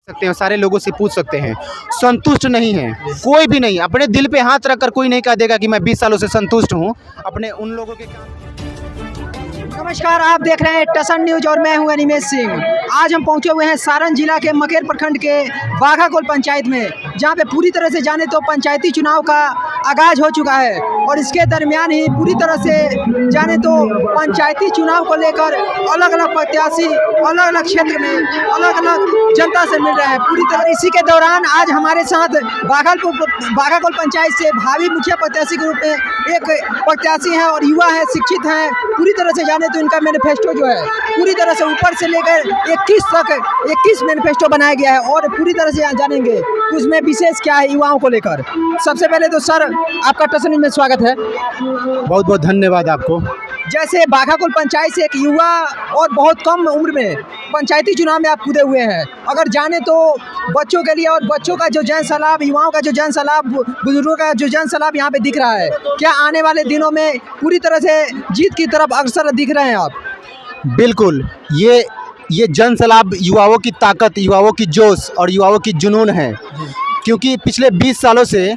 सकते हैं, सारे लोगों से पूछ सकते हैं, संतुष्ट नहीं है कोई भी नहीं। अपने दिल पे हाथ रखकर कोई नहीं कह देगा कि मैं 20 सालों से संतुष्ट हूँ अपने उन लोगों के काम। नमस्कार, आप देख रहे हैं टसन न्यूज और मैं हूं अनिमेश सिंह। आज हम पहुंचे हुए हैं सारण जिला के मकेर प्रखंड के बाघाकोल पंचायत में, जहां पे पूरी तरह से जाने तो पंचायती चुनाव का आगाज हो चुका है और इसके दरमियान ही पूरी तरह से जाने तो पंचायती चुनाव को लेकर अलग अलग प्रत्याशी अलग अलग क्षेत्र में अलग अलग जनता से मिल रहे हैं। पूरी तरह इसी के दौरान आज हमारे साथ बाघाकोल पंचायत से भावी मुखिया प्रत्याशी के रूप में एक प्रत्याशी हैं और युवा हैं, शिक्षित हैं। पूरी तरह से जाने तो इनका मैनिफेस्टो जो है पूरी तरह से ऊपर से लेकर 21 तक 21 मैनिफेस्टो बनाया गया है और पूरी तरह से जानेंगे उसमें विशेष क्या है युवाओं को लेकर। सबसे पहले तो सर आपका टसन न्यूज में स्वागत है। बहुत बहुत धन्यवाद आपको। जैसे बाघाकोल पंचायत से एक युवा और बहुत कम उम्र में पंचायती चुनाव में आप कूदे हुए हैं, अगर जाने तो बच्चों के लिए और बच्चों का जो जन सलाब, युवाओं का जो जन सलाब, बुजुर्गों का जो जन सलाब यहाँ पे दिख रहा है, क्या आने वाले दिनों में पूरी तरह से जीत की तरफ अग्रसर दिख रहे हैं आप? बिल्कुल, ये जन सलाब युवाओं की ताकत, युवाओं की जोश और युवाओं की जुनून है, क्योंकि पिछले 20 सालों से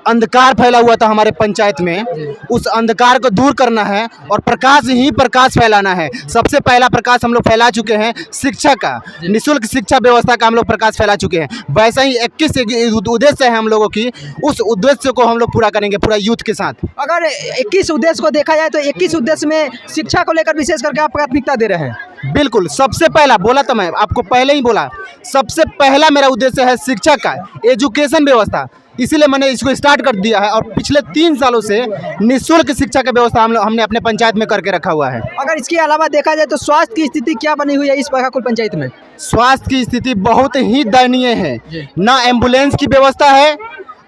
अंधकार फैला हुआ था हमारे पंचायत में। उस अंधकार को दूर करना है और प्रकाश ही प्रकाश फैलाना है। सबसे पहला प्रकाश हम लोग फैला चुके हैं शिक्षा का, निःशुल्क शिक्षा व्यवस्था का हम लोग प्रकाश फैला चुके हैं। वैसा ही 21 उद्देश्य है हम लोगों की, उस उद्देश्य को हम लोग पूरा करेंगे पूरा यूथ के साथ। अगर 21 उद्देश्य को देखा जाए तो 21 उद्देश्य में शिक्षा को लेकर विशेष करके आप प्राथमिकता दे रहे हैं? बिल्कुल, सबसे पहला बोला तो मैं आपको पहले ही बोला, सबसे पहला मेरा उद्देश्य है शिक्षा का, एजुकेशन व्यवस्था। इसीलिए मैंने इसको स्टार्ट कर दिया है और पिछले 3 सालों से निःशुल्क शिक्षा का व्यवस्था हमने अपने पंचायत में करके रखा हुआ है। अगर इसके अलावा देखा जाए तो स्वास्थ्य की स्थिति क्या बनी हुई है इस बाघाकोल पंचायत में? स्वास्थ्य की स्थिति बहुत ही दयनीय है। ना एम्बुलेंस की व्यवस्था है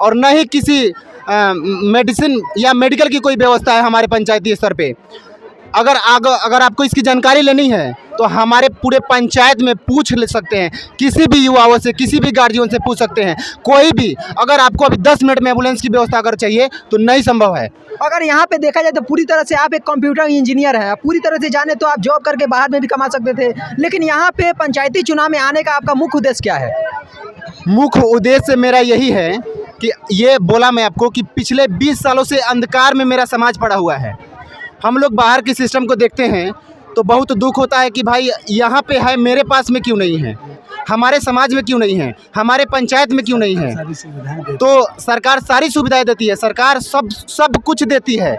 और न ही किसी मेडिसिन या मेडिकल की कोई व्यवस्था है हमारे पंचायती स्तर पे। अगर आपको इसकी जानकारी लेनी है तो हमारे पूरे पंचायत में पूछ ले सकते हैं, किसी भी युवाओं से, किसी भी गार्जियन से पूछ सकते हैं, कोई भी। अगर आपको अभी 10 मिनट में एम्बुलेंस की व्यवस्था अगर चाहिए तो नहीं संभव है। अगर यहाँ पे देखा जाए तो पूरी तरह से आप एक कंप्यूटर इंजीनियर हैं, पूरी तरह से जाने तो आप जॉब करके बाहर में भी कमा सकते थे, लेकिन यहाँ पे पंचायती चुनाव में आने का आपका मुख्य उद्देश्य क्या है? मुख्य उद्देश्य मेरा यही है कि ये बोला मैं आपको कि पिछले 20 सालों से अंधकार में मेरा समाज पड़ा हुआ है। हम लोग बाहर के सिस्टम को देखते हैं तो बहुत दुख होता है कि भाई यहाँ पे है, मेरे पास में क्यों नहीं है, हमारे समाज में क्यों नहीं है, हमारे पंचायत में क्यों नहीं है। तो सरकार सारी सुविधाएं देती है, सरकार सब कुछ देती है।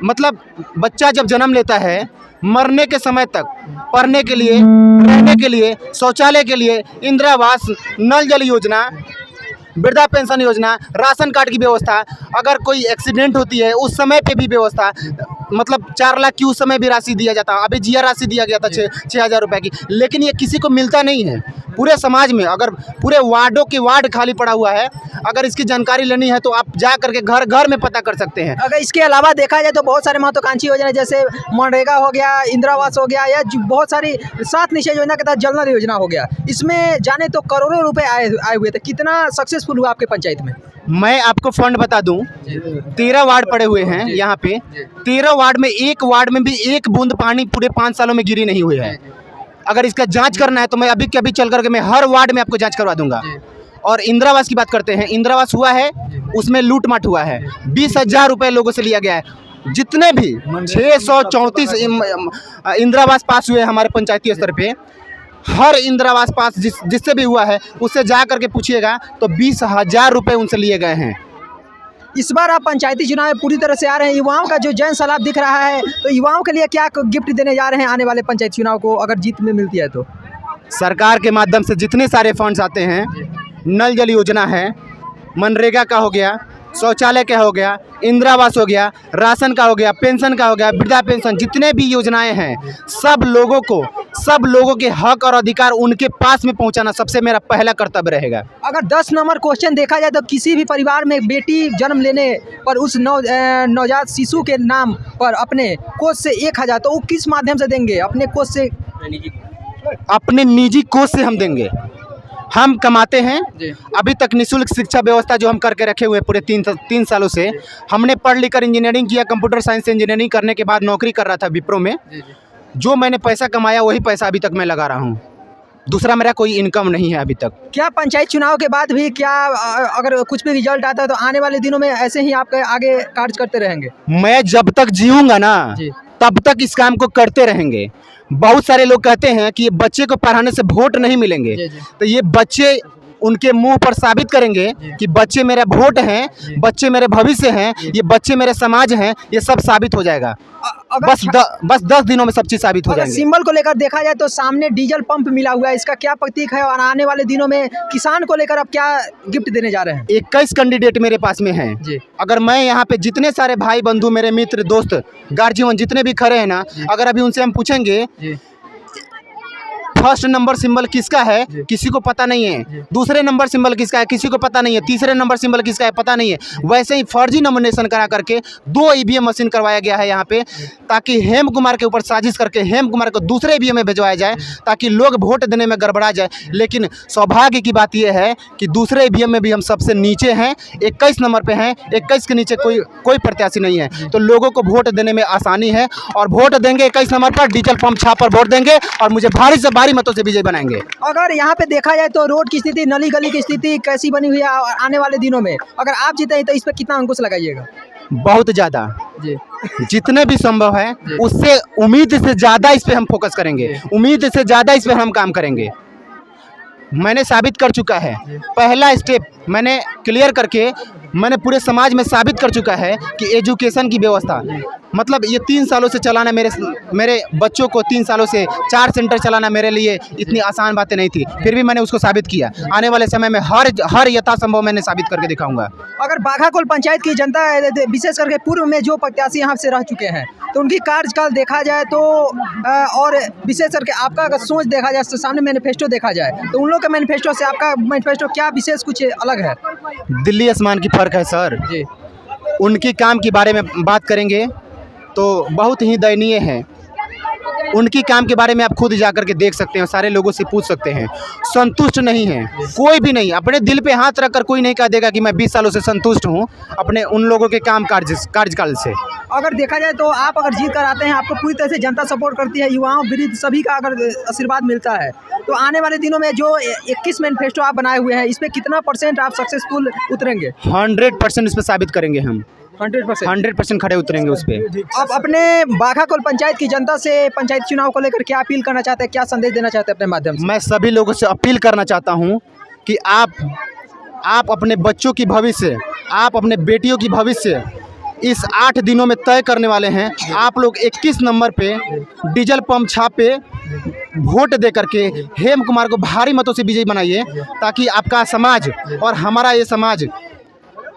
मतलब बच्चा जब जन्म लेता है, मरने के समय तक पढ़ने के लिए, रहने के लिए, शौचालय के लिए, इंदिरा आवास, नल जल योजना, वृद्धा पेंशन योजना, राशन कार्ड की व्यवस्था, अगर कोई एक्सीडेंट होती है उस समय पे भी व्यवस्था, मतलब 4 लाख की उस समय भी राशि दिया जाता। अभी जिया राशि दिया गया था 6,000 रुपये की, लेकिन ये किसी को मिलता नहीं है। पूरे समाज में अगर पूरे वार्डों के वार्ड खाली पड़ा हुआ है, अगर इसकी जानकारी लेनी है तो आप जा करके घर घर में पता कर सकते हैं। अगर इसके अलावा देखा जाए तो बहुत सारे महत्वाकांक्षी योजना जैसे मनरेगा हो गया, इंदिरा आवास हो गया, या बहुत सारी 7 निश्चय योजना के तहत जल नल योजना हो गया, इसमें जाने तो करोड़ों रुपए आए हुए थे। कितना सक्सेसफुल हुआ आपके पंचायत में? मैं आपको फंड बता दूं, 13 वार्ड पड़े हुए हैं यहाँ पे। 13 वार्ड में एक वार्ड में भी एक बूंद पानी पूरे 5 सालों में गिरी नहीं हुई है। अगर इसका जांच करना है तो मैं अभी के अभी चल करके मैं हर वार्ड में आपको जांच करवा दूंगा। और इंदिरा आवास की बात करते हैं, इंदिरा आवास हुआ है, उसमें लूटमाट हुआ है, 20,000 रुपये लोगों से लिया गया है। जितने भी 634 इंदिरा आवास पास हुए हमारे पंचायती स्तर पे, हर इंदिरा आवास पास जिससे भी हुआ है उससे जा करके पूछिएगा तो 20,000 रुपये उनसे लिए गए हैं। इस बार आप पंचायती चुनाव में पूरी तरह से आ रहे हैं, युवाओं का जो जन सलाब दिख रहा है, तो युवाओं के लिए क्या गिफ्ट देने जा रहे हैं आने वाले पंचायती चुनाव को अगर जीत में मिलती है तो? सरकार के माध्यम से जितने सारे फंड्स आते हैं, नल जल योजना है, मनरेगा का हो गया, शौचालय का हो गया, इंदिरा आवास हो गया, राशन का हो गया, पेंशन का हो गया, वृद्धा पेंशन, जितने भी योजनाएं हैं, सब लोगों के हक और अधिकार उनके पास में पहुंचाना सबसे मेरा पहला कर्तव्य रहेगा। अगर 10 नंबर क्वेश्चन देखा जाए तो किसी भी परिवार में बेटी जन्म लेने पर उस नवजात शिशु के नाम पर अपने कोष से 1,000 तो वो किस माध्यम से देंगे? अपने कोष से, अपने निजी कोष से हम देंगे। हम कमाते हैं। अभी तक निःशुल्क शिक्षा व्यवस्था जो हम करके रखे हुए पूरे 3 सालों से, हमने पढ़ लिख कर इंजीनियरिंग किया, कंप्यूटर साइंस से इंजीनियरिंग करने के बाद नौकरी कर रहा था विप्रो में। जो मैंने पैसा कमाया वही पैसा अभी तक मैं लगा रहा हूँ। दूसरा मेरा कोई इनकम नहीं है अभी तक। क्या पंचायत चुनाव के बाद भी क्या अगर कुछ भी रिजल्ट आता है तो आने वाले दिनों में ऐसे ही आपके आगे कार्य करते रहेंगे? मैं जब तक जीऊँगा ना जी। तब तक इस काम को करते रहेंगे। बहुत सारे लोग कहते हैं कि ये बच्चे को पढ़ाने से वोट नहीं मिलेंगे, जी, जी। तो ये बच्चे उनके मुंह पर साबित करेंगे कि बच्चे मेरा वोट हैं, बच्चे मेरे भविष्य हैं, ये बच्चे मेरे समाज हैं, ये सब साबित हो जाएगा। अगर बस 10 दिनों में सब चीज़ साबित हो अगर जाएंगे। सिंबल को लेकर देखा जाए तो सामने डीजल पंप मिला हुआ है, इसका क्या प्रतीक है और आने वाले दिनों में किसान को लेकर आप क्या गिफ्ट देने जा रहे हैं? 21 कैंडिडेट मेरे पास में हैं। जी। अगर मैं यहाँ पे जितने सारे भाई बंधु, मेरे मित्र, दोस्त, गार्जियन जितने भी खड़े हैं ना, अगर अभी उनसे हम पूछेंगे जी। फर्स्ट नंबर सिंबल किसका है, किसी को पता नहीं है। दूसरे नंबर सिंबल किसका है, किसी को पता नहीं है। तीसरे नंबर सिंबल किसका है, पता नहीं है। वैसे ही फर्जी नॉमिनेशन करा करके 2 ईवीएम मशीन करवाया गया है यहाँ पे, ताकि हेम कुमार के ऊपर साजिश करके हेम कुमार को दूसरे ईवीएम में भिजवाया जाए, ताकि लोग वोट देने में गड़बड़ा जाए। लेकिन सौभाग्य की बात यह है कि दूसरे ईवीएम में भी हम सबसे नीचे हैं, 21 नंबर पे हैं। 21 के नीचे कोई प्रत्याशी नहीं है, तो लोगों को वोट देने में आसानी है और वोट देंगे 21 नंबर पर, डीजल पंप छाप पर वोट देंगे और मुझे भारी से भारी मतों से विजय बनाएंगे। अगर यहाँ पे देखा जाए तो रोड की स्थिति, नली गली की स्थिति कैसी बनी हुई है आने वाले दिनों में, अगर आप जीते तो इस पे कितना अंकुश लगाइएगा? बहुत ज़्यादा जी। जितने भी संभव है उससे उम्मीद से ज़्यादा इस पे हम फोकस करेंगे, उम्मीद से ज़्यादा इस पे हम काम करेंगे। मैंने साबित कर चुका है, पहला स्टेप मैंने क्लियर करके मैंने पूरे समाज में साबित कर चुका है कि एजुकेशन की व्यवस्था, मतलब ये 3 सालों से चलाना, मेरे बच्चों को 3 सालों से 4 सेंटर चलाना मेरे लिए इतनी आसान बातें नहीं थी, फिर भी मैंने उसको साबित किया। आने वाले समय में हर यथासंभव मैंने साबित करके दिखाऊंगा। अगर बाघाकोल पंचायत की जनता विशेष करके पूर्व में जो प्रत्याशी यहाँ से रह चुके हैं तो उनकी कार्यकाल देखा जाए तो और विशेष करके आपका अगर सोच देखा जाए तो सामने मैनिफेस्टो देखा जाए तो उन लोगों का मैनिफेस्टो से आपका मैनिफेस्टो क्या विशेष कुछ अलग है? दिल्ली आसमान की फ़र्क है सर जी। उनके काम के बारे में बात करेंगे तो बहुत ही दयनीय है। उनकी काम के बारे में आप खुद जाकर के देख सकते हैं, सारे लोगों से पूछ सकते हैं, संतुष्ट नहीं है कोई भी नहीं। अपने दिल पे हाथ रखकर कोई नहीं कह देगा कि मैं 20 सालों से संतुष्ट हूं अपने उन लोगों के काम कार्यकाल से। अगर देखा जाए तो आप अगर जीत कर आते हैं, आपको पूरी तरह से जनता सपोर्ट करती है, युवाओं वृद्ध सभी का अगर आशीर्वाद मिलता है, तो आने वाले दिनों में जो 21 मैनिफेस्टो आप बनाए हुए हैं इस पर कितना % आप सक्सेसफुल उतरेंगे? 100% इस पर साबित करेंगे हम। 100% खड़े उतरेंगे उस पर। अब अपने बाघाकोल पंचायत की जनता से पंचायत चुनाव को लेकर क्या अपील करना चाहते हैं, क्या संदेश देना चाहते हैं अपने माध्यम से? मैं सभी लोगों से अपील करना चाहता हूं कि आप अपने बच्चों की भविष्य, आप अपने बेटियों की भविष्य इस 8 दिनों में तय करने वाले हैं। आप लोग 21 नंबर पे डीजल पंप छाप पे वोट दे करके हेम कुमार को भारी मतों से विजयी बनाइए, ताकि आपका समाज और हमारा ये समाज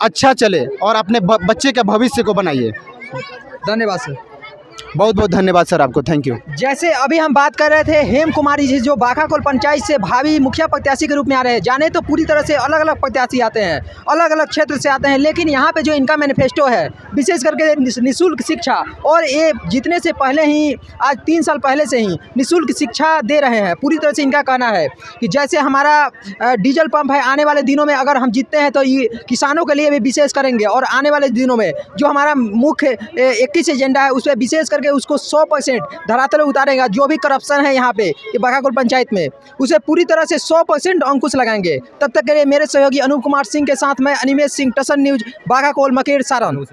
अच्छा चले और अपने बच्चे के भविष्य को बनाइए। धन्यवाद सर। बहुत बहुत धन्यवाद सर आपको, थैंक यू। जैसे अभी हम बात कर रहे थे हेम कुमारी जी, जो बाघाकोल पंचायत से भावी मुखिया प्रत्याशी के रूप में आ रहे हैं। जाने तो पूरी तरह से अलग अलग प्रत्याशी आते हैं, अलग अलग क्षेत्र से आते हैं, लेकिन यहाँ पे जो इनका मैनिफेस्टो है विशेष करके निःशुल्क शिक्षा, और ये जीतने से पहले ही आज 3 साल पहले से ही निःशुल्क शिक्षा दे रहे हैं। पूरी तरह से इनका कहना है कि जैसे हमारा डीजल पंप है, आने वाले दिनों में अगर हम जीतते हैं तो ये किसानों के लिए भी विशेष करेंगे, और आने वाले दिनों में जो हमारा मुख्य 21 एजेंडा है उस पर विशेष करके उसको 100% धरातल उतारेगा। जो भी करप्शन है यहाँ पे ये बाघाकोल पंचायत में, उसे पूरी तरह से 100% अंकुश लगाएंगे। तब तक के लिए मेरे सहयोगी अनूप कुमार सिंह के साथ मैं अनिमेश सिंह, टसन न्यूज, बाघाकोल, मकेर, सारण।